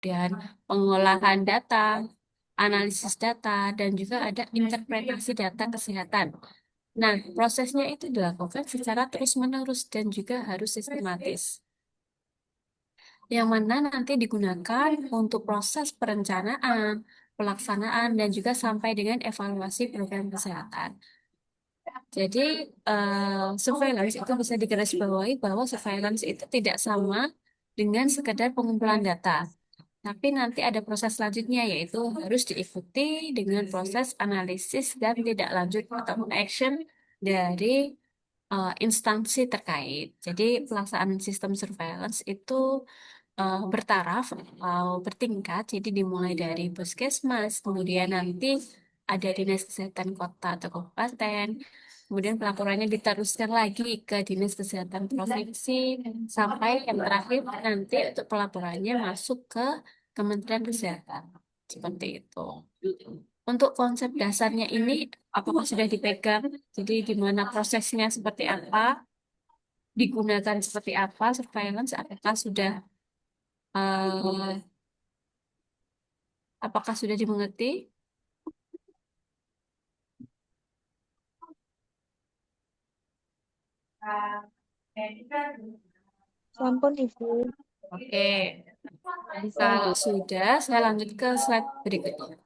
kemudian pengolahan data, analisis data, dan juga ada interpretasi data kesehatan. Nah, prosesnya itu dilakukan secara terus-menerus dan juga harus sistematis, yang mana nanti digunakan untuk proses perencanaan, pelaksanaan, dan juga sampai dengan evaluasi program kesehatan. Jadi, surveillance itu bisa digarisbawahi bahwa surveillance itu tidak sama dengan sekedar pengumpulan data. Tapi nanti ada proses selanjutnya, yaitu harus diikuti dengan proses analisis dan tidak lanjut atau action dari instansi terkait. Jadi pelaksanaan sistem surveillance itu bertaraf atau bertingkat. Jadi dimulai dari puskesmas, kemudian nanti ada dinas kesehatan kota atau kabupaten, kemudian pelaporannya diteruskan lagi ke dinas kesehatan provinsi, sampai yang terakhir nanti untuk pelaporannya masuk ke Kementerian Kesehatan. Seperti itu. Untuk konsep dasarnya ini, apakah sudah dipegang? Jadi gimana prosesnya seperti apa? Digunakan seperti apa surveillance? Eh, apakah sudah dimengerti? Sampun Ibu, Oke, bisa kalau Ibu. sudah, saya lanjut ke slide berikutnya.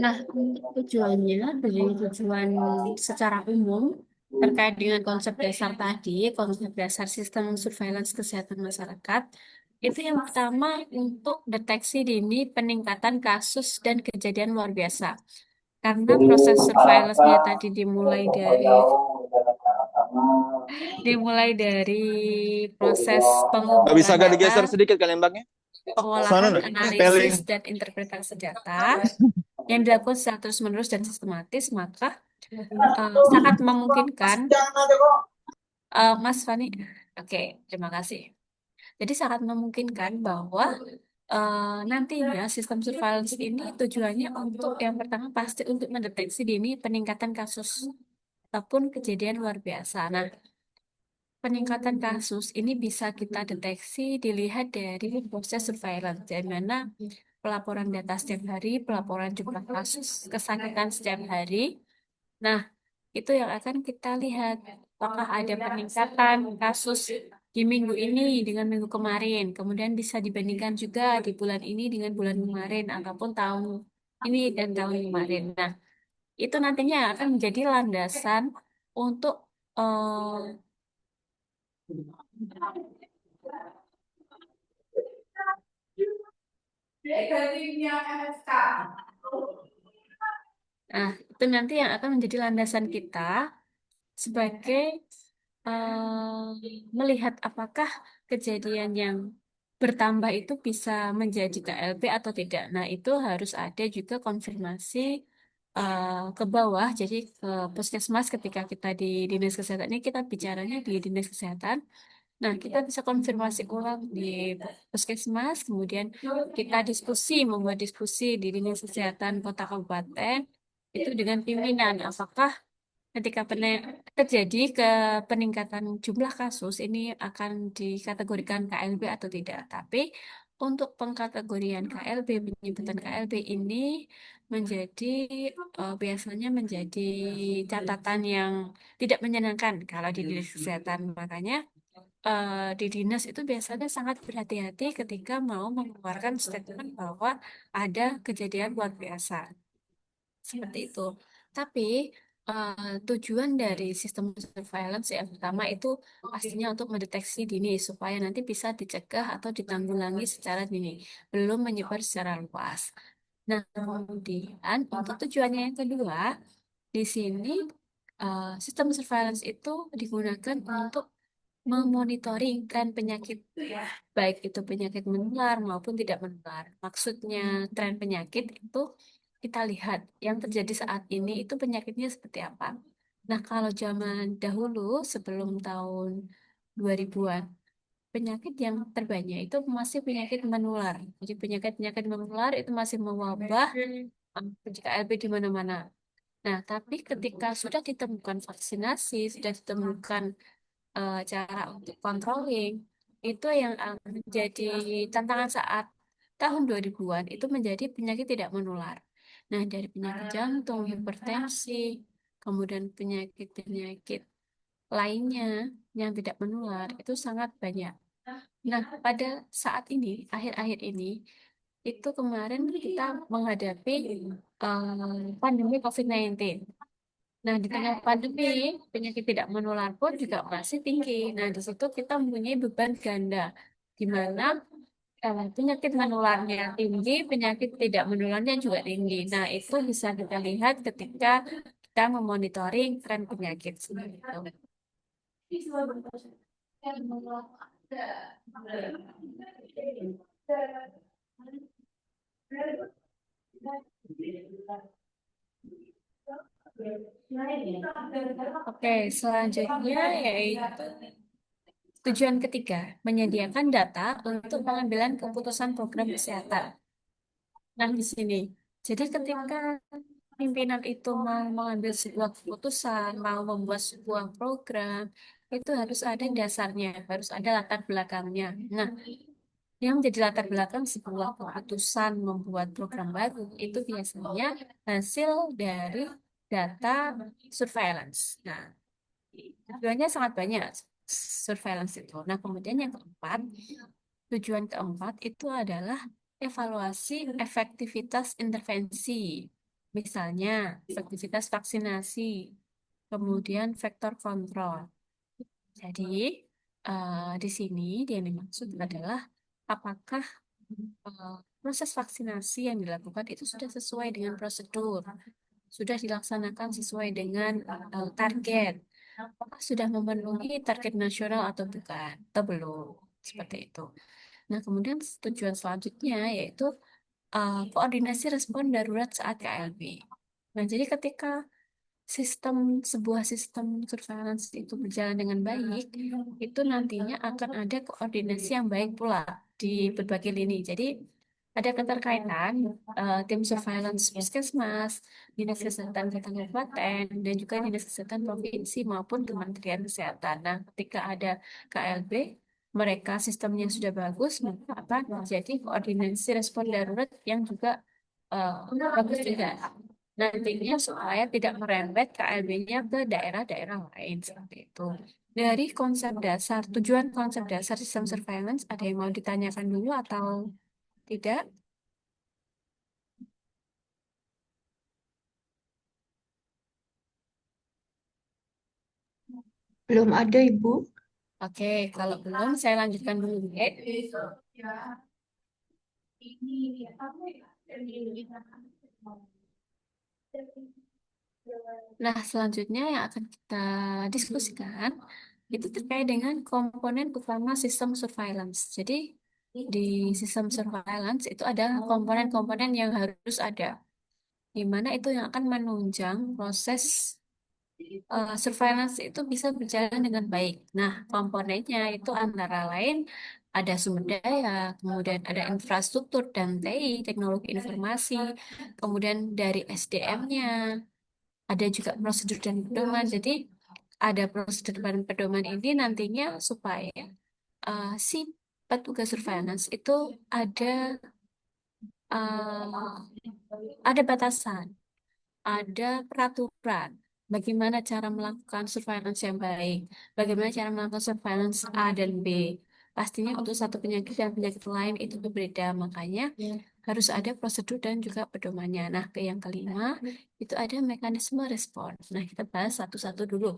Nah, untuk tujuannya, dari tujuan secara umum terkait dengan konsep dasar tadi, konsep dasar sistem surveillance kesehatan masyarakat, itu yang pertama untuk deteksi dini peningkatan kasus dan kejadian luar biasa. Karena proses surveillance-nya tadi dimulai dari proses Bisa pengumpulan agak data, digeser sedikit kan embangnya? Sana pengolahan nak analisis spelling. dan interpretasi data yang dilakukan secara terus-menerus dan sistematis, maka sangat memungkinkan, Mas Fani, oke, terima kasih. Jadi sangat memungkinkan bahwa nantinya sistem surveillance ini tujuannya untuk yang pertama pasti untuk mendeteksi dini peningkatan kasus ataupun kejadian luar biasa. Nah, peningkatan kasus ini bisa kita deteksi dilihat dari proses surveillance, di mana pelaporan data setiap hari, pelaporan jumlah kasus kesakitan setiap hari. Nah, itu yang akan kita lihat apakah ada peningkatan kasus di minggu ini dengan minggu kemarin. Kemudian bisa dibandingkan juga di bulan ini dengan bulan kemarin ataupun tahun ini dan tahun kemarin. Nah, itu nantinya akan menjadi landasan untuk nah, itu nanti yang akan menjadi landasan kita sebagai melihat apakah kejadian yang bertambah itu bisa menjadi KLB atau tidak. Nah, itu harus ada juga konfirmasi ke bawah, jadi ke puskesmas ketika kita di dinas kesehatan ini kita bicaranya di dinas kesehatan. Nah, kita bisa konfirmasi ulang di puskesmas, kemudian kita membuat diskusi di dinas kesehatan kota kabupaten itu dengan pimpinan. Apakah ketika terjadi ke peningkatan jumlah kasus ini akan dikategorikan KLB atau tidak. Tapi untuk pengkategorian KLB, penyebutan KLB ini menjadi biasanya menjadi catatan yang tidak menyenangkan kalau di dinas kesehatan. Makanya di dinas itu biasanya sangat berhati-hati ketika mau mengeluarkan statement bahwa ada kejadian luar biasa. Seperti itu. Tapi tujuan dari sistem surveillance yang pertama itu pastinya untuk mendeteksi dini supaya nanti bisa dicegah atau ditanggulangi secara dini, belum menyebar secara luas. Nah, kemudian untuk tujuannya yang kedua, di sini sistem surveillance itu digunakan untuk memonitoring tren penyakit, baik itu penyakit menular maupun tidak menular. Maksudnya tren penyakit itu kita lihat yang terjadi saat ini itu penyakitnya seperti apa. Nah, kalau zaman dahulu sebelum tahun 2000-an, penyakit yang terbanyak itu masih penyakit menular. Jadi penyakit-penyakit menular itu masih mewabah jika LB di mana-mana. Nah, tapi ketika sudah ditemukan vaksinasi, sudah ditemukan cara untuk controlling itu yang menjadi tantangan saat tahun 2000-an itu menjadi penyakit tidak menular. Nah, dari penyakit jantung, hipertensi, kemudian penyakit-penyakit lainnya yang tidak menular itu sangat banyak. Nah, pada saat ini, akhir-akhir ini, itu kemarin kita menghadapi pandemi COVID-19. Nah, di tengah pandemi, penyakit tidak menular pun juga masih tinggi. Nah, di situ kita mempunyai beban ganda, di mana penyakit menularnya tinggi, penyakit tidak menularnya juga tinggi. Nah, itu bisa kita lihat ketika kita memonitoring tren penyakit. Seperti itu. Oke, selanjutnya yaitu tujuan ketiga, menyediakan data untuk pengambilan keputusan program kesehatan. Nah, di sini. Jadi ketika pimpinan itu mau mengambil sebuah keputusan, mau membuat sebuah program, itu harus ada dasarnya, harus ada latar belakangnya. Nah, yang menjadi latar belakang sebuah keputusan membuat program baru itu biasanya hasil dari data surveillance. Nah, tujuannya sangat banyak surveillance itu. Nah, kemudian yang keempat, tujuan keempat itu adalah evaluasi efektivitas intervensi. Misalnya, efektivitas vaksinasi, kemudian vektor kontrol. Jadi, di sini yang dimaksud adalah apakah eh, proses vaksinasi yang dilakukan itu sudah sesuai dengan prosedur, sudah dilaksanakan sesuai dengan target, apakah sudah memenuhi target nasional atau bukan, atau belum, seperti itu. Nah, kemudian tujuan selanjutnya yaitu koordinasi respon darurat saat KLB. Nah, jadi ketika sebuah sistem surveillance itu berjalan dengan baik, itu nantinya akan ada koordinasi yang baik pula di berbagai lini. Jadi ada keterkaitan tim surveillance puskesmas, dinas kesehatan kota kabupaten, dan juga dinas kesehatan provinsi maupun Kementerian Kesehatan. Nah, ketika ada KLB, mereka sistemnya sudah bagus, maka akan terjadi koordinasi respon darurat yang juga bagus juga nantinya supaya tidak merembet KLB-nya ke daerah-daerah lain seperti itu. Dari konsep dasar, tujuan konsep dasar sistem surveillance, ada yang mau ditanyakan dulu atau tidak? Belum ada, Ibu. Oke, kalau belum, saya lanjutkan dulu. Nah, selanjutnya yang akan kita diskusikan itu terkait dengan komponen utama sistem surveillance. Jadi, di sistem surveillance itu ada komponen-komponen yang harus ada, di mana itu yang akan menunjang proses surveillance itu bisa berjalan dengan baik. Nah, komponennya itu antara lain ada sumber daya, kemudian ada infrastruktur dan TI, teknologi informasi, kemudian dari SDM-nya, ada juga prosedur dan pedoman. Jadi, ada prosedur dan pedoman ini nantinya supaya si petugas surveillance itu ada ada batasan, ada peraturan. Bagaimana cara melakukan surveillance yang baik? Bagaimana cara melakukan surveillance A dan B? Pastinya untuk satu penyakit dan penyakit lain itu berbeda. Makanya harus ada prosedur dan juga pedomannya. Nah, ke yang kelima, itu ada mekanisme respon. Nah, kita bahas satu-satu dulu.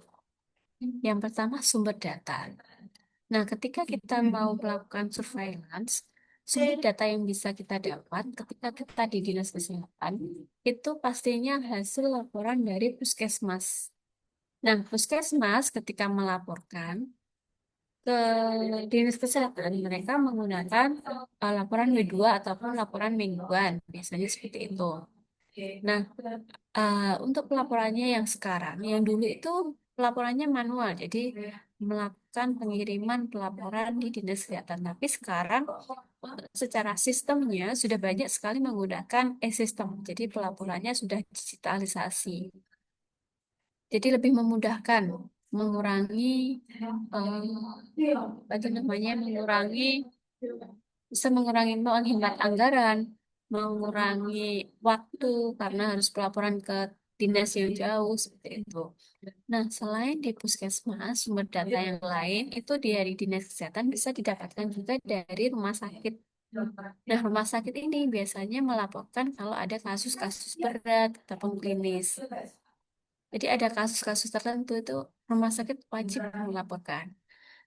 Yang pertama, sumber data. Nah, ketika kita mau melakukan surveillance, sumber data yang bisa kita dapat ketika kita di dinas kesehatan itu pastinya hasil laporan dari puskesmas. Nah, puskesmas ketika melaporkan ke dinas kesehatan, mereka menggunakan laporan W2 ataupun laporan mingguan, biasanya seperti itu. Nah, untuk pelaporannya yang sekarang, yang dulu itu pelaporannya manual, jadi melakukan pengiriman pelaporan di dinas kesehatan. Tapi sekarang secara sistemnya sudah banyak sekali menggunakan e-sistem, jadi pelaporannya sudah digitalisasi. Jadi lebih memudahkan mengurangi apa itu namanya bisa mengurangi menghemat anggaran, mengurangi waktu karena harus pelaporan ke dinas yang jauh seperti itu. Nah, selain di puskesmas, sumber data yang lain itu dari dinas kesehatan bisa didapatkan juga dari rumah sakit. Nah, rumah sakit ini biasanya melaporkan kalau ada kasus-kasus berat ataupun klinis. Jadi ada kasus-kasus tertentu itu rumah sakit wajib melaporkan.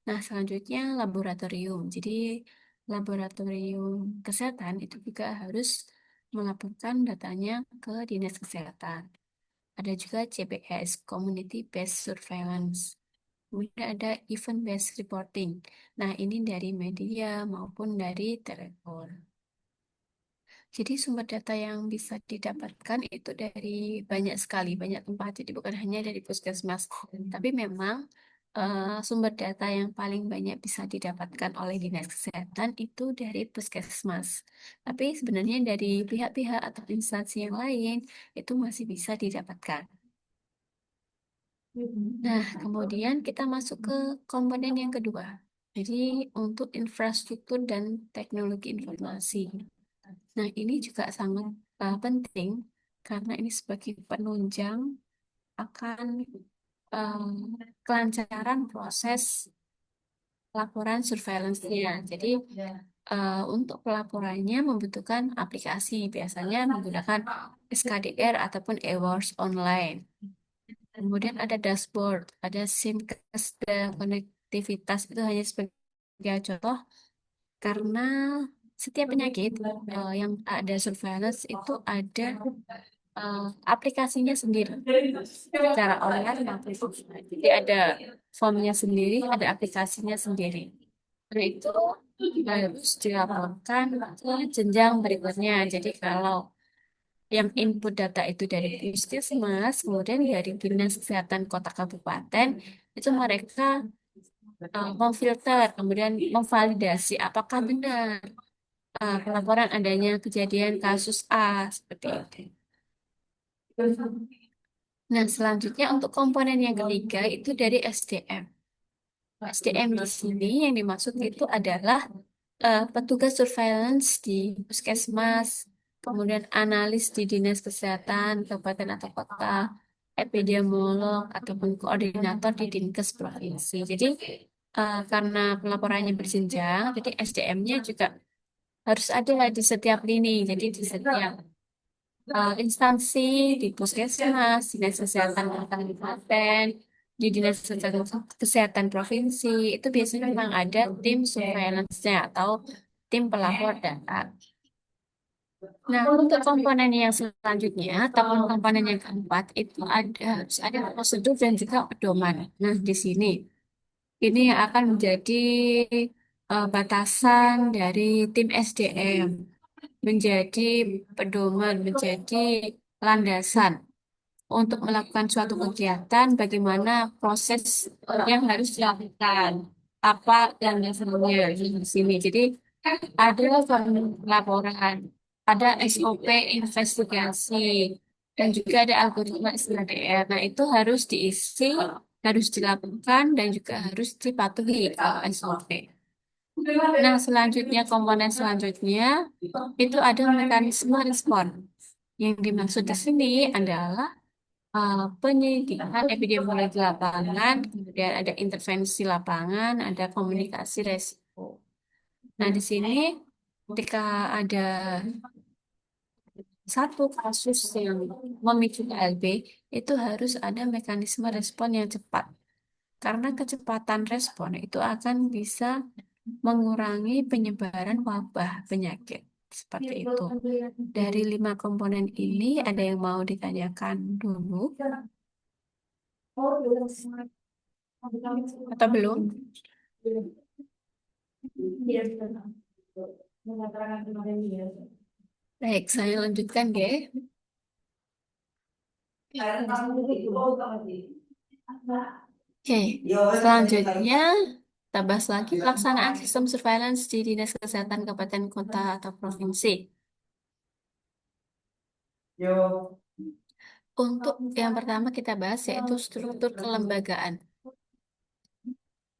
Nah, selanjutnya laboratorium. Jadi laboratorium kesehatan itu juga harus melaporkan datanya ke dinas kesehatan. Ada juga CBS, Community Based Surveillance. Kemudian ada Event Based Reporting. Nah, ini dari media maupun dari telepon. Jadi sumber data yang bisa didapatkan itu dari banyak sekali, banyak tempat. Jadi bukan hanya dari puskesmas. Tapi memang sumber data yang paling banyak bisa didapatkan oleh dinas kesehatan itu dari puskesmas. Tapi sebenarnya dari pihak-pihak atau instansi yang lain itu masih bisa didapatkan. Nah, kemudian kita masuk ke komponen yang kedua. Jadi untuk infrastruktur dan teknologi informasi. Nah, ini juga sangat penting karena ini sebagai penunjang akan eh, kelancaran proses laporan surveillance-nya. Jadi, untuk pelaporannya membutuhkan aplikasi, biasanya menggunakan SKDR ataupun Awards online. Kemudian ada dashboard, ada SIMKAS dan konektivitas itu hanya sebagai contoh karena setiap penyakit yang ada surveillance itu ada eh, aplikasinya sendiri secara online maupun offline. Jadi ada formnya sendiri, ada aplikasinya sendiri. Karena itu harus dilaporkan ke jenjang berikutnya. Jadi kalau yang input data itu dari puskesmas, kemudian dari dinas kesehatan kota kabupaten, itu mereka memfilter, kemudian memvalidasi apakah benar pelaporan adanya kejadian kasus A seperti itu. Nah, selanjutnya untuk komponen yang ketiga itu dari SDM. SDM di sini yang dimaksud itu adalah petugas surveillance di puskesmas, kemudian analis di dinas kesehatan kabupaten atau kota, epidemiolog ataupun koordinator di dinkes provinsi. Jadi karena pelaporannya berjenjang, jadi SDM-nya juga harus ada di setiap lini. Jadi di setiap instansi, di puskesmas, dinas kesehatan kabupaten, di dinas kesehatan provinsi, itu biasanya memang ada tim surveillance-nya atau tim pelapor data. Nah, untuk komponen yang selanjutnya, atau komponen yang keempat, itu harus ada prosedur dan juga pedoman. Nah, di sini, ini yang akan menjadi batasan dari tim SDM, menjadi pedoman, menjadi landasan untuk melakukan suatu kegiatan, bagaimana proses yang harus dilakukan, apa yang dasarnya di sini. Jadi ada formulir laporan, ada SOP investigasi, dan juga ada algoritma SKDR. Nah, itu harus diisi, harus dilakukan, dan juga harus dipatuhi kalau SOP. Nah, selanjutnya komponen selanjutnya itu ada mekanisme respon. Yang dimaksud di sini adalah penyelidikan epidemiologi lapangan, kemudian ada intervensi lapangan, ada komunikasi resiko. Nah, di sini ketika ada satu kasus yang memicu KLB, itu harus ada mekanisme respon yang cepat. Karena kecepatan respon itu akan bisa mengurangi penyebaran wabah penyakit. Seperti itu. Dari 5 komponen ini, ada yang mau ditanyakan dulu atau belum? Baik, saya lanjutkan, Ge. Oke, selanjutnya kita bahas lagi pelaksanaan sistem surveillance di Dinas Kesehatan Kabupaten Kota atau Provinsi. Untuk yang pertama kita bahas yaitu struktur kelembagaan.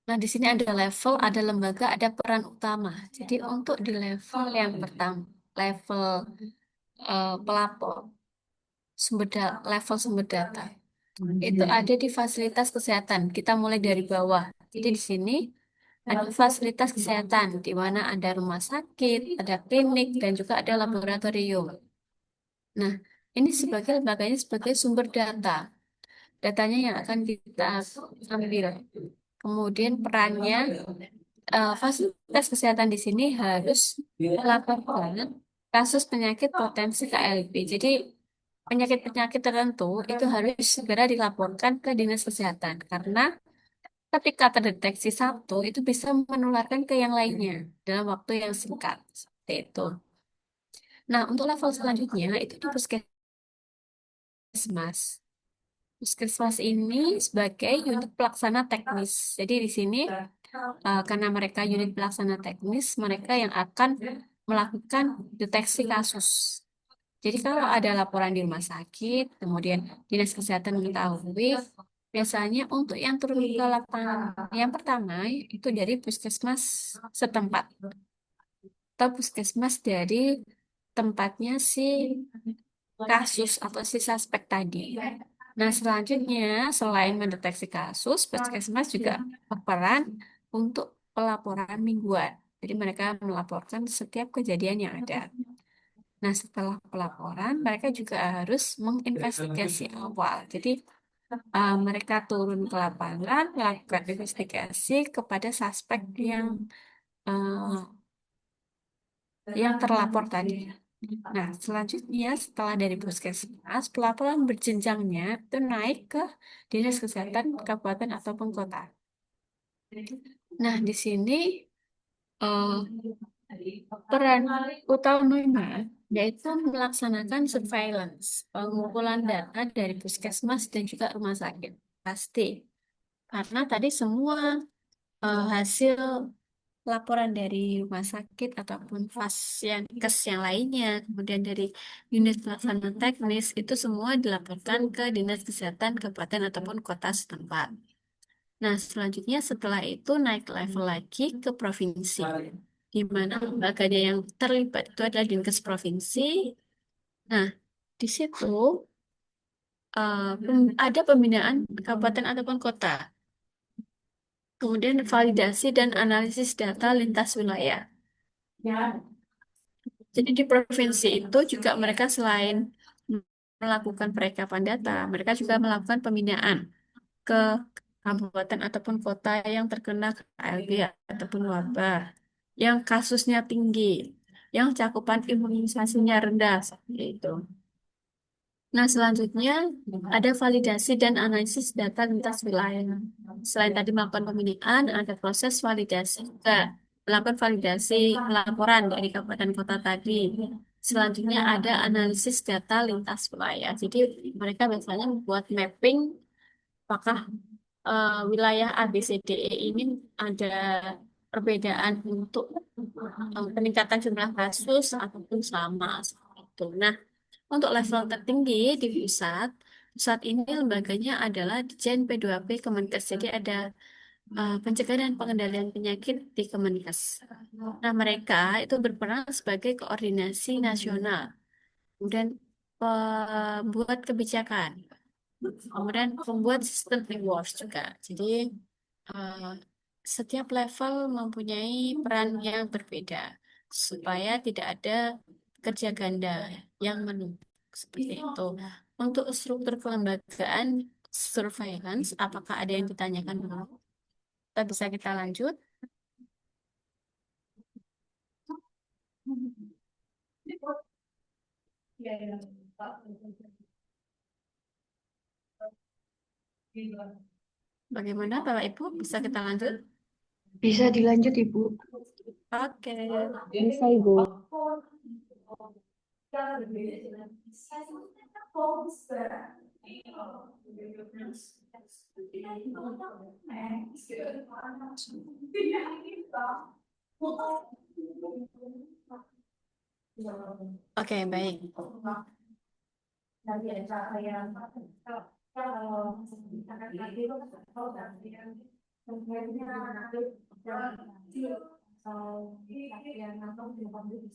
Nah, di sini ada level, ada lembaga, ada peran utama. Jadi untuk di level yang pertama, level pelapor, level sumber data, itu ada di fasilitas kesehatan. Kita mulai dari bawah. Jadi di sini ada fasilitas kesehatan, di mana ada rumah sakit, ada klinik, dan juga ada laboratorium. Nah, ini sebagai lembaganya sebagai sumber data. Datanya yang akan kita ambil. Kemudian perannya, fasilitas kesehatan di sini harus melaporkan kasus penyakit potensi KLB. Jadi penyakit-penyakit tertentu itu harus segera dilaporkan ke dinas kesehatan karena ketika terdeteksi satu itu bisa menularkan ke yang lainnya dalam waktu yang singkat. Seperti itu. Nah, untuk level selanjutnya itu di puskesmas. Puskesmas ini sebagai unit pelaksana teknis. Jadi di sini karena mereka unit pelaksana teknis, mereka yang akan melakukan deteksi kasus. Jadi kalau ada laporan di rumah sakit, kemudian dinas kesehatan mengetahui, biasanya untuk yang turun ke lapangan, yang pertama itu dari puskesmas setempat atau puskesmas dari tempatnya si kasus atau si suspek tadi. Nah, selanjutnya selain mendeteksi kasus, puskesmas juga berperan untuk pelaporan mingguan. Jadi mereka melaporkan setiap kejadian yang ada. Nah, setelah pelaporan, mereka juga harus menginvestigasi awal. Jadi, mereka turun ke lapangan, melakukan investigasi kepada suspek yang terlapor tadi. Nah, selanjutnya setelah dari puskesmas, pelaporan berjenjangnya itu naik ke Dinas Kesehatan Kabupaten ataupun kota. Nah, di sini peran utama yaitu melaksanakan surveillance, pengumpulan data dari puskesmas dan juga rumah sakit. Pasti, karena tadi semua hasil laporan dari rumah sakit ataupun pasien kes yang lainnya, kemudian dari unit pelaksana teknis, itu semua dilaporkan ke Dinas Kesehatan Kabupaten ataupun kota setempat. Nah, selanjutnya setelah itu naik level lagi ke provinsi, di mana lembaganya yang terlibat itu adalah Dinkes Provinsi. Nah, di situ ada pembinaan kabupaten ataupun kota, kemudian validasi dan analisis data lintas wilayah. Jadi di provinsi itu juga mereka selain melakukan perekapan data, mereka juga melakukan pembinaan ke kabupaten ataupun kota yang terkena KLB ataupun wabah, yang kasusnya tinggi, yang cakupan imunisasinya rendah, seperti itu. Nah, selanjutnya ada validasi dan analisis data lintas wilayah. Selain tadi melakukan pembinaan, ada proses validasi juga. Melakukan validasi laporan dari kabupaten kota tadi. Selanjutnya ada analisis data lintas wilayah. Jadi mereka biasanya membuat mapping apakah wilayah A, B, C, D, E ini ada perbedaan untuk peningkatan jumlah kasus ataupun sama seperti itu. Nah, untuk level tertinggi di pusat ini lembaganya adalah Dijen P2P Kemenkes. Jadi ada pencegahan dan pengendalian penyakit di Kemenkes. Nah, mereka itu berperan sebagai koordinasi nasional, kemudian pembuat kebijakan, kemudian pembuat sistem rewards juga. Jadi eh, setiap level mempunyai peran yang berbeda supaya tidak ada kerja ganda yang menumpuk seperti itu. Untuk struktur kelembagaan surveillance, apakah ada yang ditanyakan dulu? Kita bisa kita lanjut. Bagaimana Bapak Ibu? Bisa kita lanjut? Bisa dilanjut, Ibu. Oke. Bisa, Ibu. Oke, baik.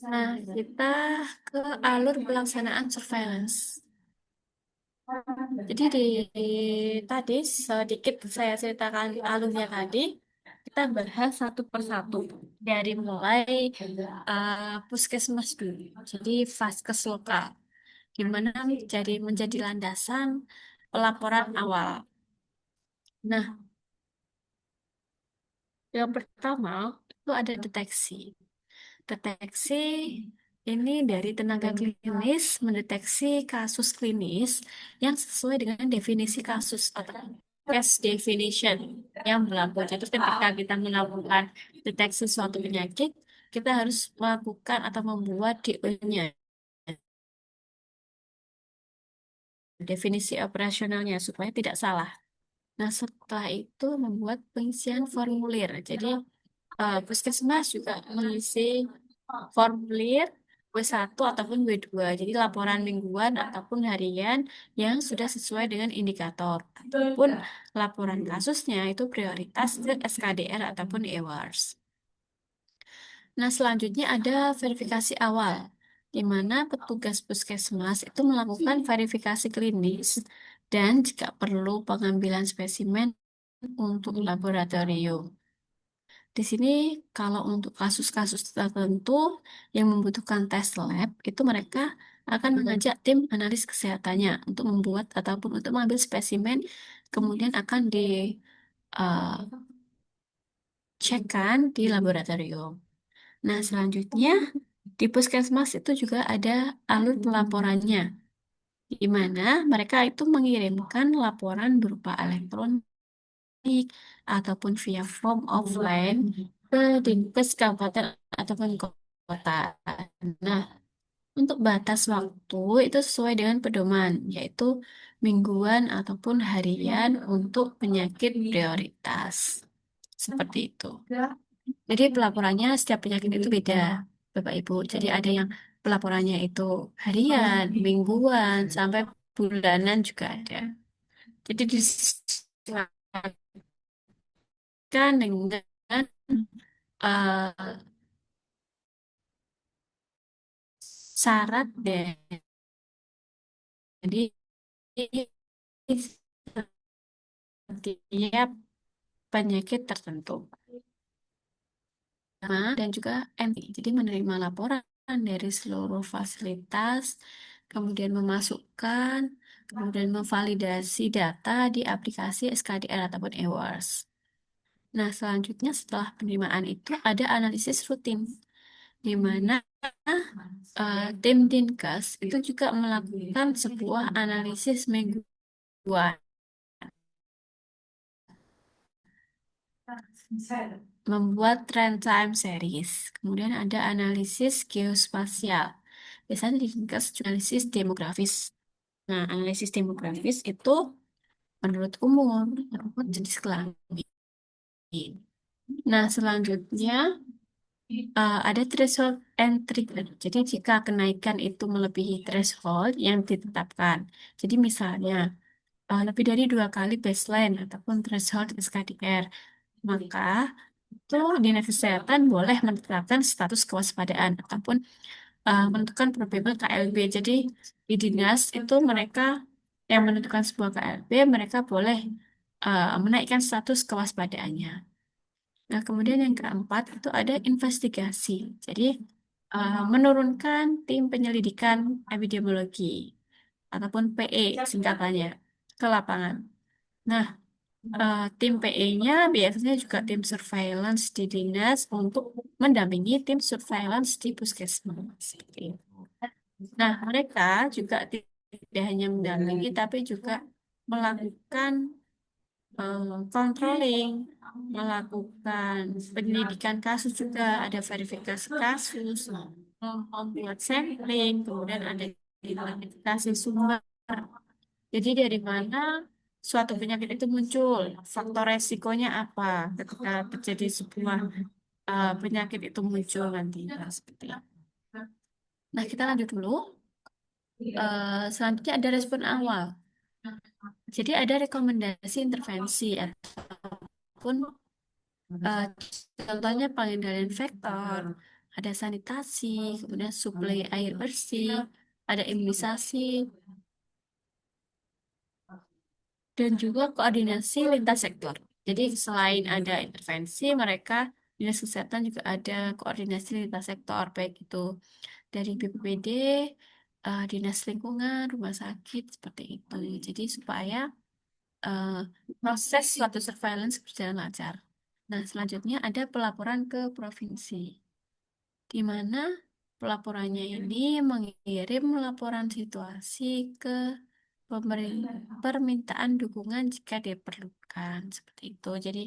Nah, kita ke alur pelaksanaan surveillance. Jadi tadi sedikit saya ceritakan alurnya tadi, kita bahas satu persatu dari mulai puskesmas dulu. Jadi vaskes lokal, gimana menjadi landasan pelaporan awal. Nah, yang pertama itu ada deteksi. Deteksi ini dari tenaga klinis mendeteksi kasus klinis yang sesuai dengan definisi kasus atau case definition yang berlaku. Jadi ketika kita melakukan deteksi suatu penyakit, kita harus melakukan atau membuat DO-nya, definisi operasionalnya supaya tidak salah. Nah, setelah itu membuat pengisian formulir. Jadi puskesmas juga mengisi formulir W1 ataupun W2. Jadi laporan mingguan ataupun harian yang sudah sesuai dengan indikator. Ataupun laporan kasusnya itu prioritas ke SKDR ataupun EWARS. Nah, selanjutnya ada verifikasi awal, di mana petugas puskesmas itu melakukan verifikasi klinis dan jika perlu pengambilan spesimen untuk laboratorium. Di sini kalau untuk kasus-kasus tertentu yang membutuhkan tes lab, itu mereka akan mengajak tim analis kesehatannya untuk membuat ataupun untuk mengambil spesimen, kemudian akan dicekkan di laboratorium. Nah, selanjutnya di puskesmas itu juga ada alur pelaporannya, di mana mereka itu mengirimkan laporan berupa elektronik ataupun via form offline ke Dinkes kabupaten ataupun kota. Nah, untuk batas waktu itu sesuai dengan pedoman, yaitu mingguan ataupun harian untuk penyakit prioritas. Seperti itu. Jadi pelaporannya setiap penyakit itu beda, Bapak Ibu. Jadi ada yang pelaporannya itu harian, mingguan, sampai bulanan juga ada. Jadi disesuaikan dengan eh, syarat dari setiap penyakit tertentu. Dan juga MI, jadi menerima laporan dari seluruh fasilitas, kemudian memasukkan, kemudian memvalidasi data di aplikasi SKDR ataupun EWARS. Nah, selanjutnya setelah penerimaan itu ada analisis rutin, di mana tim Dinkes itu juga melakukan sebuah analisis mingguan, membuat trend time series. Kemudian ada analisis geospasial. Biasanya Dinkes juga analisis demografis. Nah, analisis demografis itu menurut umur, menurut jenis kelamin. Nah, selanjutnya ada threshold and trigger. Jadi jika kenaikan itu melebihi threshold yang ditetapkan. Jadi misalnya lebih dari 2 kali baseline ataupun threshold SKDR, maka itu Dinas Kesehatan boleh menetapkan status kewaspadaan ataupun menentukan probable KLB. Jadi di dinas itu mereka yang menentukan sebuah KLB, mereka boleh menaikkan status kewaspadaannya. Nah, kemudian yang keempat itu ada investigasi. Jadi, menurunkan tim penyelidikan epidemiologi ataupun PE singkatannya ke lapangan. Nah, tim PE-nya biasanya juga tim surveillance di dinas untuk mendampingi tim surveillance di puskesmas. Seperti itu. Nah, mereka juga tidak hanya mendampingi, tapi juga melakukan controlling, melakukan penyelidikan kasus juga, ada verifikasi kasus, membuat sampling, kemudian ada identifikasi sumber. Jadi dari mana suatu penyakit itu muncul, faktor resikonya apa ketika terjadi sebuah penyakit itu muncul nanti. Nah, seperti itu. Nah, kita lanjut dulu. Selanjutnya ada respon awal. Jadi ada rekomendasi intervensi ataupun Eh, Contohnya pengendalian vektor, ada sanitasi, kemudian suplai air bersih, ada imunisasi, dan juga koordinasi lintas sektor. Jadi selain ada intervensi, mereka Dinas Kesehatan juga ada koordinasi lintas sektor, baik itu dari BPBD, Dinas Lingkungan, rumah sakit, seperti itu. Jadi supaya eh, proses suatu surveillance berjalan lancar. Nah, selanjutnya ada pelaporan ke provinsi, di mana pelaporannya ini mengirim laporan situasi ke permintaan dukungan jika diperlukan, seperti itu. Jadi,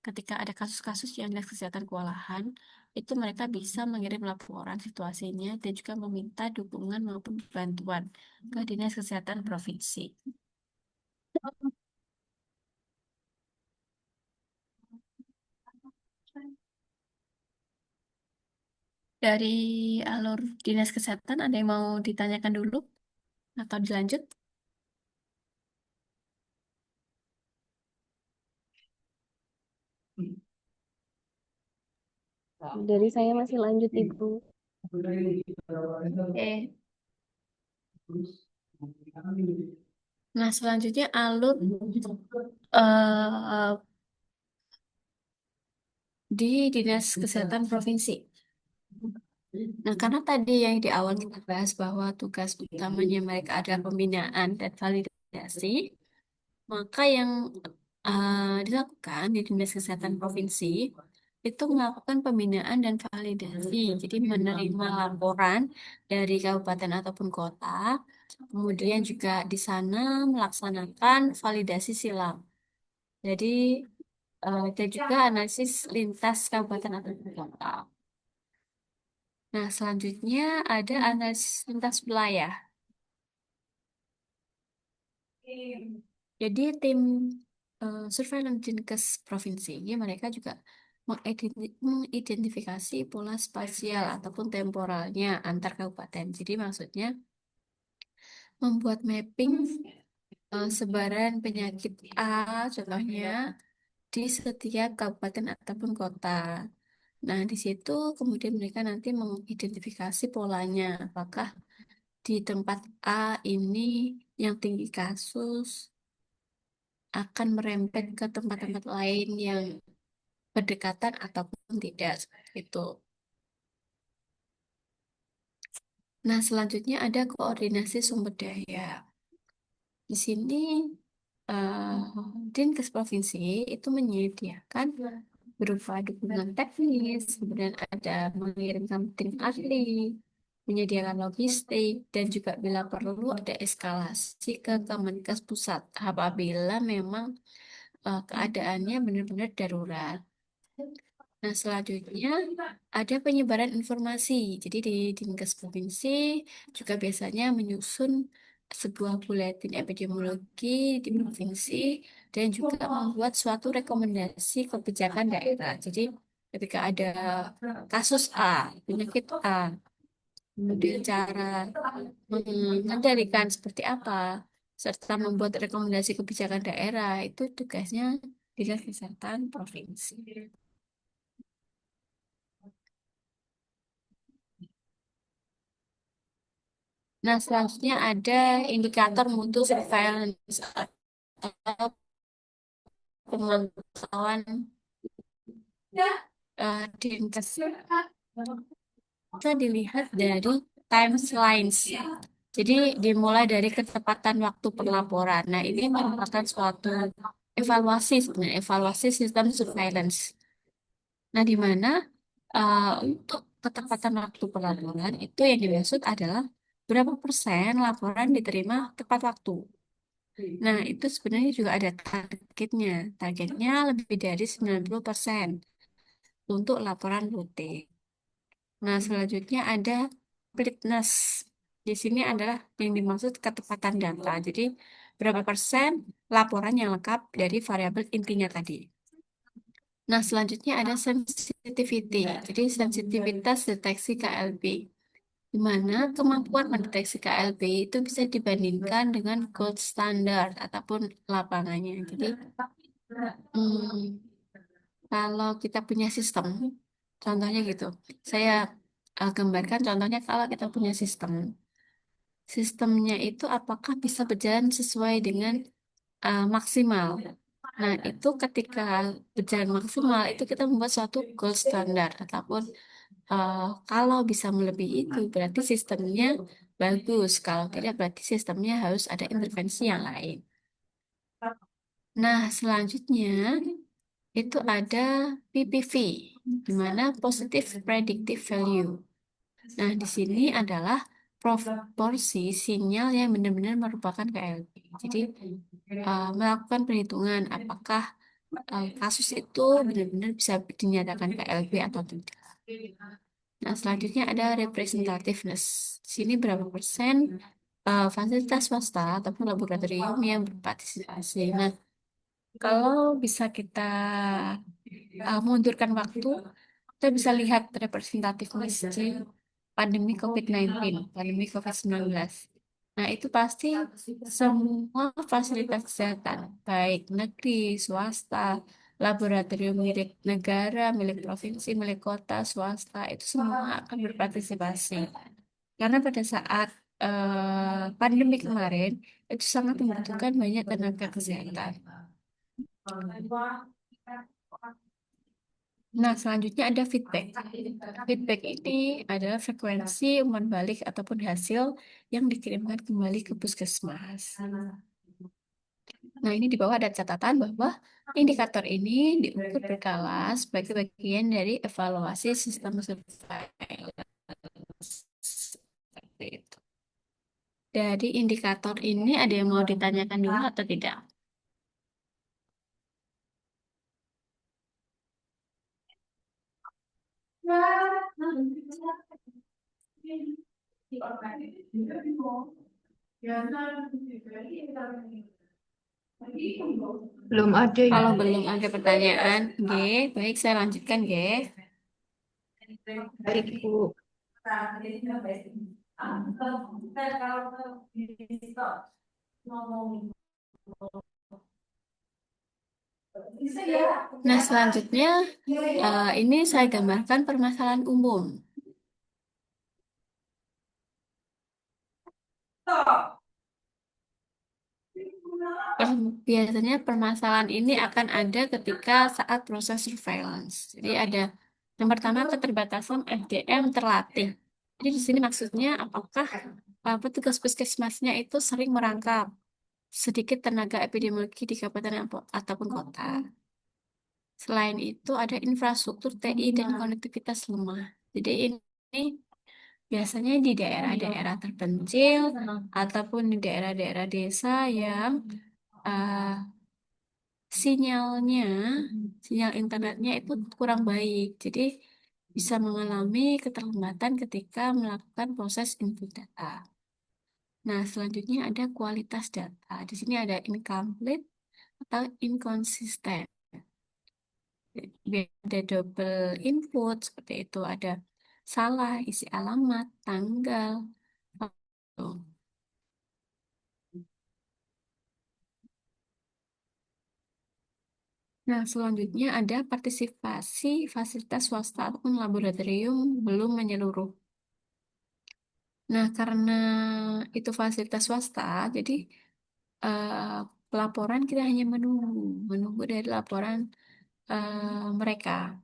ketika ada kasus-kasus yang dinas kesehatan kewalahan, itu mereka bisa mengirim laporan situasinya dan juga meminta dukungan maupun bantuan ke dinas kesehatan provinsi. Dari alur dinas kesehatan, ada yang mau ditanyakan dulu atau dilanjut? Dari saya masih lanjut, Ibu. Oke. Nah, selanjutnya alur eh, di Dinas Kesehatan Provinsi. Nah, karena tadi yang di awal kita bahas bahwa tugas utamanya mereka adalah pembinaan dan validasi, maka yang dilakukan di Dinas Kesehatan Provinsi itu melakukan pembinaan dan validasi. Jadi menerima laporan dari kabupaten ataupun kota, kemudian juga di sana melaksanakan validasi silang. Jadi dan juga analisis lintas kabupaten ataupun kota. Nah, selanjutnya ada analisis lintas wilayah. Jadi tim surveillance Dinkes provinsi, mereka juga mengidentifikasi pola spasial ataupun temporalnya antar kabupaten. Jadi maksudnya membuat mapping sebaran penyakit A, contohnya di setiap kabupaten ataupun kota. Nah, di situ kemudian mereka nanti mengidentifikasi polanya, apakah di tempat A ini yang tinggi kasus akan merembet ke tempat-tempat lain yang berdekatan ataupun tidak seperti itu. Nah, selanjutnya ada koordinasi sumber daya. Di sini eh, Dinkes Provinsi itu menyediakan berupa dukungan teknis, kemudian ada mengirimkan tim ahli, menyediakan logistik, dan juga bila perlu ada eskalasi ke Kemenkes Pusat apabila memang keadaannya benar-benar darurat. Nah, selanjutnya ada penyebaran informasi. Jadi di Dinkes Provinsi juga biasanya menyusun sebuah buletin epidemiologi di provinsi dan juga membuat suatu rekomendasi kebijakan daerah. Jadi ketika ada kasus A, penyakit A, kemudian cara mengendalikan seperti apa, serta membuat rekomendasi kebijakan daerah, itu tugasnya Dinas Kesehatan Provinsi. Nah, selanjutnya ada indikator mutu surveillance atau pemantauan Dinkes. Bisa dilihat dari timelines. Jadi dimulai dari ketepatan waktu pelaporan. Nah, ini merupakan suatu evaluasi sebenarnya, evaluasi sistem surveillance. Nah, di mana untuk ketepatan waktu pelaporan itu yang dimaksud adalah berapa persen laporan diterima tepat waktu. Nah, itu sebenarnya juga ada targetnya. Targetnya lebih dari 90% untuk laporan rutin. Nah, selanjutnya ada completeness. Di sini adalah yang dimaksud ketepatan data. Jadi, berapa persen laporan yang lengkap dari variabel intinya tadi. Nah, selanjutnya ada sensitivity. Jadi, sensitivitas deteksi KLB. Di mana kemampuan mendeteksi KLB itu bisa dibandingkan dengan gold standard ataupun lapangannya. Jadi, hmm, kalau kita punya sistem, contohnya gitu, saya gambarkan contohnya kalau kita punya sistem, sistemnya itu apakah bisa berjalan sesuai dengan maksimal. Nah, itu ketika berjalan maksimal, itu kita membuat suatu gold standar, ataupun kalau bisa melebihi itu, berarti sistemnya bagus. Kalau tidak, berarti sistemnya harus ada intervensi yang lain. Nah, selanjutnya itu ada PPV, di mana Positive Predictive Value. Nah, di sini adalah proporsi sinyal yang benar-benar merupakan KLB. Jadi, melakukan perhitungan apakah kasus itu benar-benar bisa dinyatakan KLB atau tidak. Nah, selanjutnya ada representativeness. Di sini berapa persen fasilitas swasta ataupun laboratorium yang berpartisipasi. Nah, kalau bisa kita mundurkan waktu, kita bisa lihat representativeness di pandemi COVID-19, pandemi COVID-19. Nah, itu pasti semua fasilitas kesehatan, baik negeri, swasta, laboratorium milik negara, milik provinsi, milik kota, swasta, itu semua akan berpartisipasi. Karena pada saat pandemi kemarin, itu sangat membutuhkan banyak tenaga kesehatan. Nah, selanjutnya ada feedback. Feedback ini adalah frekuensi umpan balik ataupun hasil yang dikirimkan kembali ke puskesmas. Nah, ini di bawah ada catatan bahwa indikator ini diukur berkala sebagai bagian dari evaluasi sistem surveillance. Seperti itu. Dari indikator ini ada yang mau ditanyakan dulu atau tidak? Belum ada ya. Kalau belum ada pertanyaan, G, baik saya lanjutkan, G. Baik, Bu. Nah, selanjutnya ini saya gambarkan permasalahan umum. Biasanya permasalahan ini akan ada ketika saat proses surveillance. Jadi ada yang pertama keterbatasan FDM terlatih. Jadi di sini maksudnya apakah petugas puskesmasnya itu sering merangkap sedikit tenaga epidemiologi di kabupaten ataupun kota. Selain itu ada infrastruktur TI dan konektivitas lemah. Jadi ini biasanya di daerah-daerah terpencil ataupun di daerah-daerah desa yang uh, sinyalnya, sinyal internetnya itu kurang baik. Jadi bisa mengalami keterlambatan ketika melakukan proses input data. Nah, selanjutnya ada kualitas data. Di sini ada incomplete atau inconsistent. Ada double input seperti itu. Ada salah isi alamat, tanggal. Tuh. Nah, selanjutnya ada partisipasi fasilitas swasta ataupun laboratorium belum menyeluruh. Nah, karena itu fasilitas swasta, jadi eh, pelaporan kita hanya menunggu dari laporan mereka.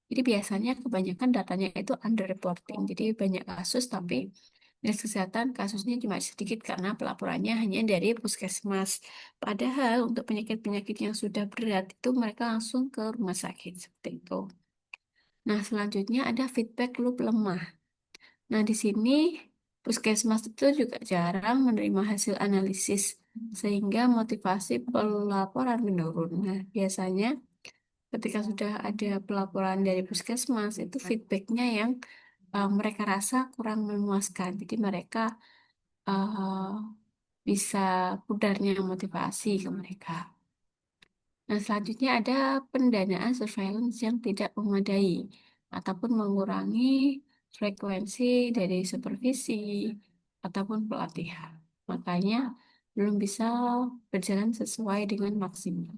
Jadi biasanya kebanyakan datanya itu underreporting. Jadi banyak kasus, tapi dinas kesehatan kasusnya cuma sedikit karena pelaporannya hanya dari puskesmas. Padahal untuk penyakit-penyakit yang sudah berat itu mereka langsung ke rumah sakit seperti itu. Nah, selanjutnya ada feedback loop lemah. Nah, di sini puskesmas itu juga jarang menerima hasil analisis sehingga motivasi pelaporan menurun. Nah, biasanya ketika sudah ada pelaporan dari puskesmas itu feedbacknya yang mereka rasa kurang memuaskan. Jadi mereka uh, bisa pudarnya motivasi ke mereka. Nah, selanjutnya ada pendanaan surveillance yang tidak memadai ataupun mengurangi frekuensi dari supervisi ataupun pelatihan. Makanya belum bisa berjalan sesuai dengan maksimal.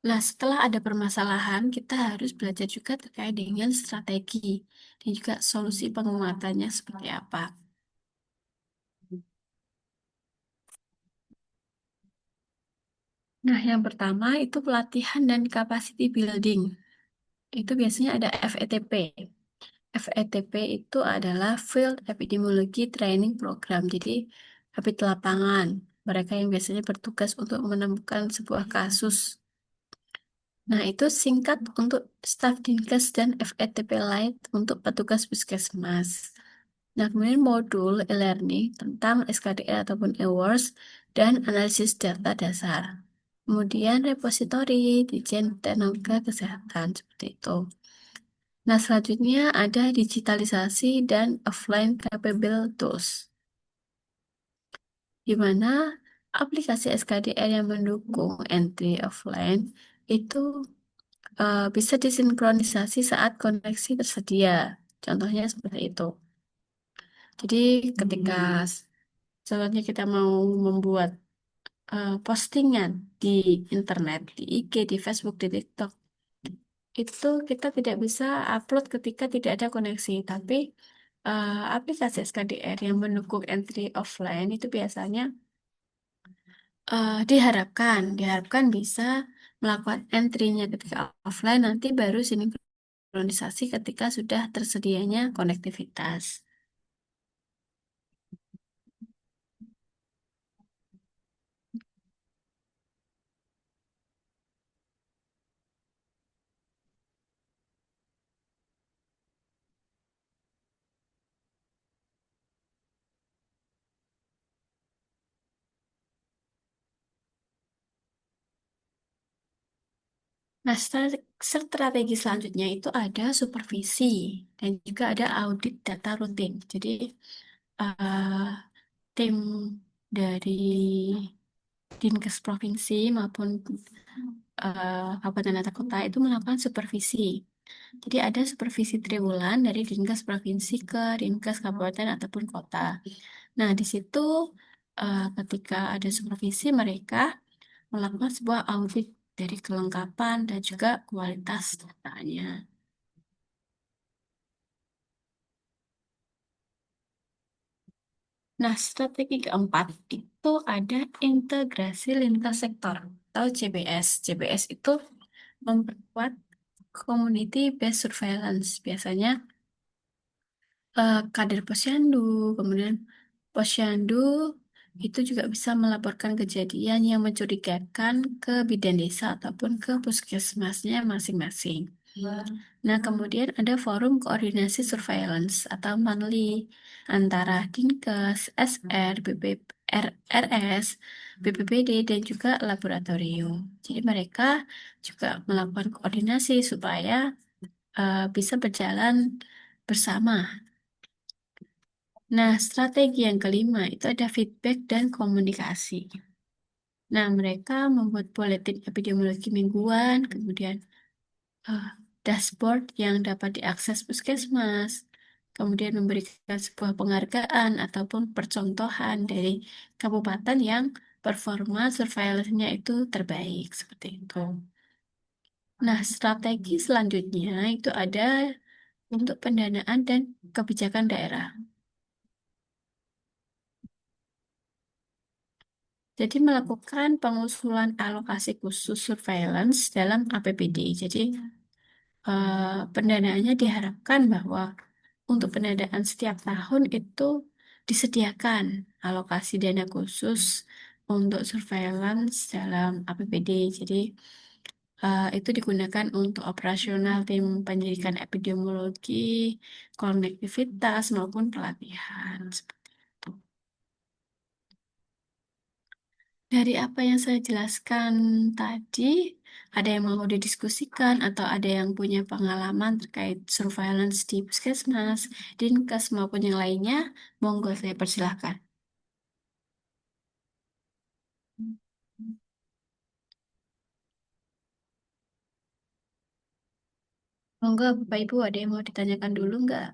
Nah, setelah ada permasalahan, kita harus belajar juga terkait dengan strategi dan juga solusi penguatannya seperti apa. Nah, yang pertama itu pelatihan dan capacity building. Itu biasanya ada FETP. FETP itu adalah Field Epidemiology Training Program. Jadi, habit lapangan. Mereka yang biasanya bertugas untuk menemukan sebuah kasus. Nah, itu singkat untuk staf Dinkes dan FETP Light untuk petugas puskesmas. Nah, kemudian modul e-learning tentang SKDR ataupun awards dan analisis data dasar. Kemudian repositori, Ditjen Tenaga Kesehatan, seperti itu. Nah, selanjutnya ada digitalisasi dan offline capable tools, di mana aplikasi SKDR yang mendukung entry offline itu bisa disinkronisasi saat koneksi tersedia. Contohnya seperti itu. Jadi ketika contohnya kita mau membuat postingan di internet, di IG, di Facebook, di TikTok, itu kita tidak bisa upload ketika tidak ada koneksi. Tapi aplikasi SKDR yang mendukung entry offline itu biasanya diharapkan bisa melakukan entry-nya ketika offline, nanti baru sinkronisasi ketika sudah tersedianya konektivitas. Nah, strategi selanjutnya itu ada supervisi dan juga ada audit data rutin. Jadi, eh, tim dari Dinkes Provinsi maupun Kabupaten Kota Kota itu melakukan supervisi. Jadi ada supervisi triwulan dari Dinkes Provinsi ke Dinkes Kabupaten ataupun kota. Nah, di situ ketika ada supervisi mereka melakukan sebuah audit dari kelengkapan dan juga kualitas datanya. Nah, strategi keempat itu ada integrasi lintas sektor atau CBS. CBS itu memperkuat community based surveillance. Biasanya kader posyandu, kemudian posyandu itu juga bisa melaporkan kejadian yang mencurigakan ke bidan desa ataupun ke puskesmasnya masing-masing. Nah, kemudian ada forum koordinasi surveillance atau MANLI antara Dinkes, SR, RS, BPBD, dan juga laboratorium. Jadi mereka juga melakukan koordinasi supaya bisa berjalan bersama. Nah, strategi yang kelima itu ada feedback dan komunikasi. Nah, mereka membuat buletin epidemiologi mingguan, kemudian eh, dashboard yang dapat diakses puskesmas, kemudian memberikan sebuah penghargaan ataupun percontohan dari kabupaten yang performa surveillance-nya itu terbaik, seperti itu. Nah, strategi selanjutnya itu ada untuk pendanaan dan kebijakan daerah. Jadi melakukan pengusulan alokasi khusus surveillance dalam APBD. Jadi pendanaannya diharapkan bahwa untuk pendanaan setiap tahun itu disediakan alokasi dana khusus untuk surveillance dalam APBD. Jadi itu digunakan untuk operasional tim penyelidikan epidemiologi, konektivitas maupun pelatihan. Seperti itu. Dari apa yang saya jelaskan tadi, ada yang mau didiskusikan atau ada yang punya pengalaman terkait surveillance di puskesmas, dinkes maupun yang lainnya, monggo saya persilahkan. Monggo Bapak Ibu ada yang mau ditanyakan dulu nggak?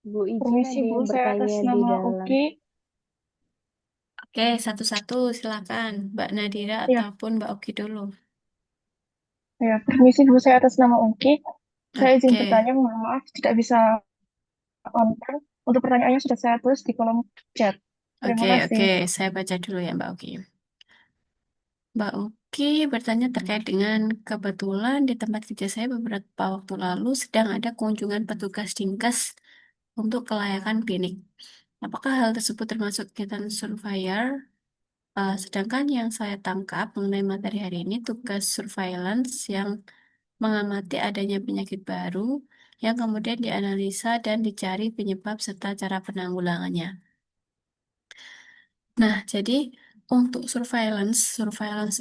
Bu izin Permisi ada Bu, yang saya bertanya atas di nama dalam. Uki. Oke, satu-satu silakan Mbak Nadira Ya, ataupun Mbak Oki dulu. ya, permisi Bu, saya atas nama Uki. Saya izin Oke, bertanya, mohon maaf tidak bisa on time. Untuk pertanyaannya sudah saya tulis di kolom chat. Terima oke, kasih. oke. Saya baca dulu ya Mbak Oki. Mbak Oki bertanya terkait dengan kebetulan di tempat kerja saya beberapa waktu lalu sedang ada kunjungan petugas Dinkes untuk kelayakan klinik. Apakah hal tersebut termasuk kegiatan surveyor? Sedangkan yang saya tangkap mengenai materi hari ini tugas surveillance yang mengamati adanya penyakit baru yang kemudian dianalisa dan dicari penyebab serta cara penanggulangannya. Nah, jadi untuk surveillance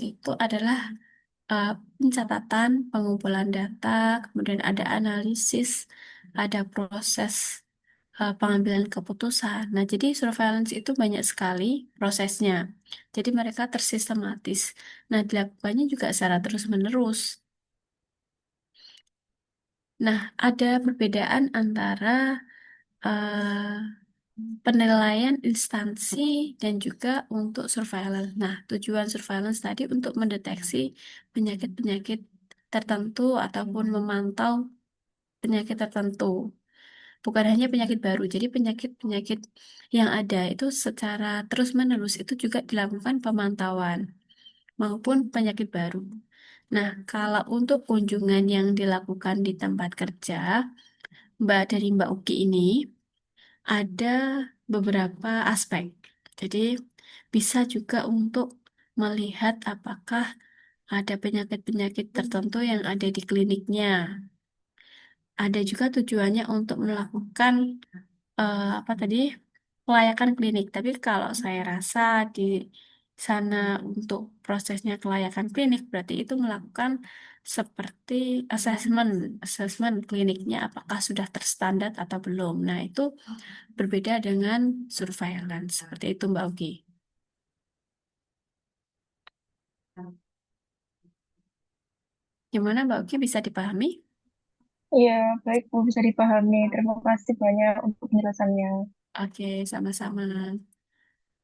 itu adalah uh, pencatatan, pengumpulan data, kemudian ada analisis, ada proses pengambilan keputusan. Nah, jadi surveillance itu banyak sekali prosesnya. Jadi mereka tersistematis. Nah, dilakukannya juga secara terus-menerus. Nah, ada perbedaan antara penilaian instansi dan juga untuk surveillance. Nah, tujuan surveillance tadi untuk mendeteksi penyakit-penyakit tertentu ataupun memantau penyakit tertentu. Bukan hanya penyakit baru, jadi penyakit-penyakit yang ada itu secara terus-menerus itu juga dilakukan pemantauan maupun penyakit baru. Nah, kalau untuk kunjungan yang dilakukan di tempat kerja, Mbak Uki ini ada beberapa aspek. Jadi bisa juga untuk melihat apakah ada penyakit-penyakit tertentu yang ada di kliniknya. Ada juga tujuannya untuk melakukan apa tadi kelayakan klinik. Tapi kalau saya rasa di sana untuk prosesnya kelayakan klinik berarti itu melakukan seperti asesmen kliniknya apakah sudah terstandar atau belum. Nah, itu berbeda dengan surveillance. Seperti itu, Mbak Oki. Gimana, Mbak Oki, bisa dipahami? Iya, baik Bu, bisa dipahami. Terima kasih banyak untuk penjelasannya. Oke, sama-sama.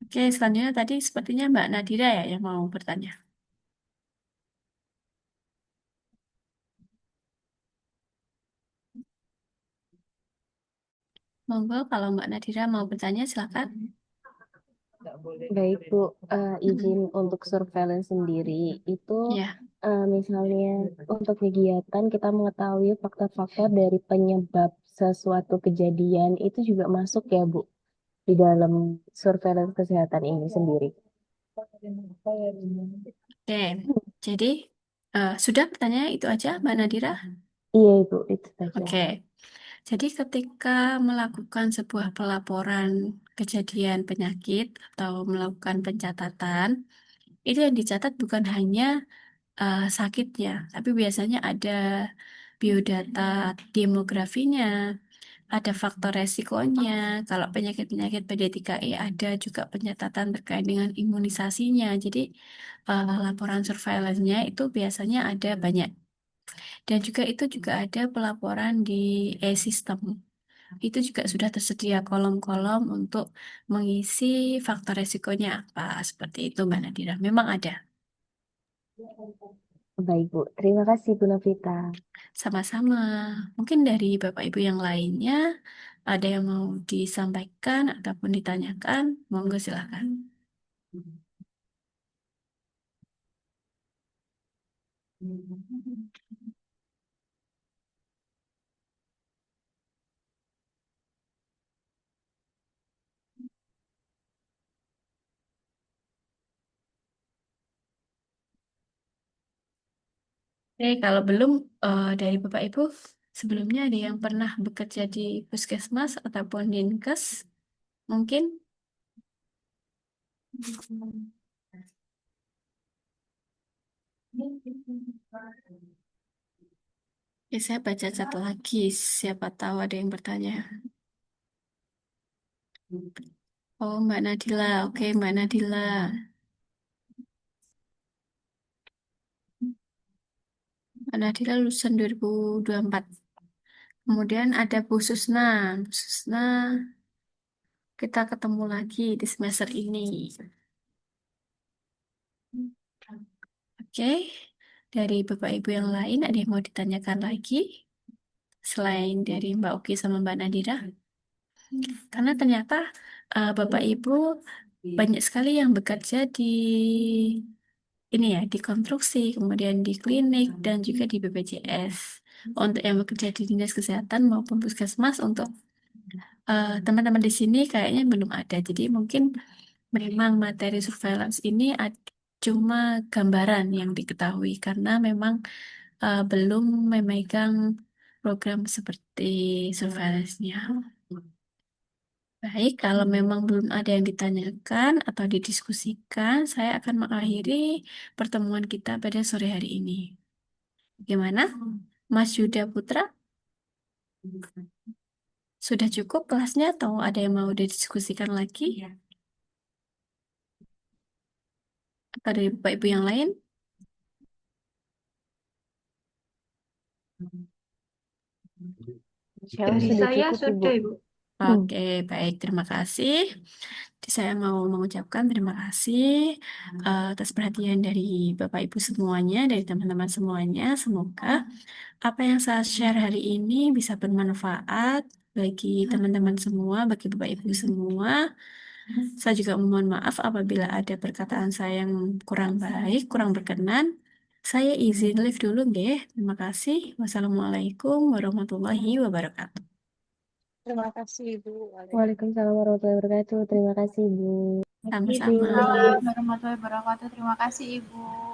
Oke, selanjutnya tadi sepertinya Mbak Nadira ya yang mau bertanya. Monggo, kalau Mbak Nadira mau bertanya, silakan. Baik Bu, izin untuk surveillance sendiri itu Ya, misalnya untuk kegiatan kita mengetahui faktor-faktor dari penyebab sesuatu kejadian itu juga masuk ya Bu di dalam surveillance kesehatan ini sendiri. oke. Jadi, sudah pertanyaan itu aja, Mbak Nadira? Iya Ibu, itu saja. Oke. Jadi ketika melakukan sebuah pelaporan kejadian penyakit atau melakukan pencatatan, itu yang dicatat bukan hanya sakitnya, tapi biasanya ada biodata demografinya, ada faktor resikonya. Kalau penyakit-penyakit PD3E ada juga pencatatan terkait dengan imunisasinya. Jadi laporan surveillance-nya itu biasanya ada banyak. Dan juga itu juga ada pelaporan di e-system. Itu juga sudah tersedia kolom-kolom untuk mengisi faktor resikonya apa. Seperti itu, Mbak Nadira. Memang ada. Baik Bu, terima kasih Bu Novita. Sama-sama. Mungkin dari Bapak Ibu yang lainnya ada yang mau disampaikan ataupun ditanyakan. Monggo silakan. Oke, kalau belum dari Bapak Ibu, sebelumnya ada yang pernah bekerja di puskesmas ataupun dinkes, mungkin? Oke, saya baca satu lagi. Siapa tahu ada yang bertanya. Oh, Mbak Nadila. Oke, Mbak Nadila. Mbak Nadila lulusan 2024. Kemudian ada Bu Susna. Bu Susna, kita ketemu lagi di semester ini. Oke, dari Bapak Ibu yang lain ada yang mau ditanyakan lagi selain dari Mbak Oki sama Mbak Nadira? Karena ternyata Bapak Ibu banyak sekali yang bekerja di ini ya, di konstruksi, kemudian di klinik dan juga di BPJS. Untuk yang bekerja di dinas kesehatan maupun puskesmas untuk teman-teman di sini kayaknya belum ada. Jadi mungkin memang materi surveillance ini cuma gambaran yang diketahui karena memang belum memegang program seperti surveillance-nya. Baik, kalau memang belum ada yang ditanyakan atau didiskusikan, saya akan mengakhiri pertemuan kita pada sore hari ini. Gimana, Mas Yuda Putra? Sudah cukup kelasnya atau ada yang mau didiskusikan lagi? Atau dari Bapak Ibu yang lain? Insya Allah Dari sudah saya cukup, Ibu. sudah, Ibu. Oke, baik. Terima kasih. Saya mau mengucapkan terima kasih atas perhatian dari Bapak Ibu semuanya, dari teman-teman semuanya. Semoga apa yang saya share hari ini bisa bermanfaat bagi teman-teman semua, bagi Bapak Ibu semua. Saya juga mohon maaf apabila ada perkataan saya yang kurang baik, kurang berkenan. Saya izin live dulu, deh. Terima kasih. Wassalamualaikum warahmatullahi wabarakatuh. Terima kasih, Ibu. Waalaikumsalam warahmatullahi wabarakatuh. Terima kasih, Bu. Sama-sama. Waalaikumsalam warahmatullahi wabarakatuh. Terima kasih, Ibu.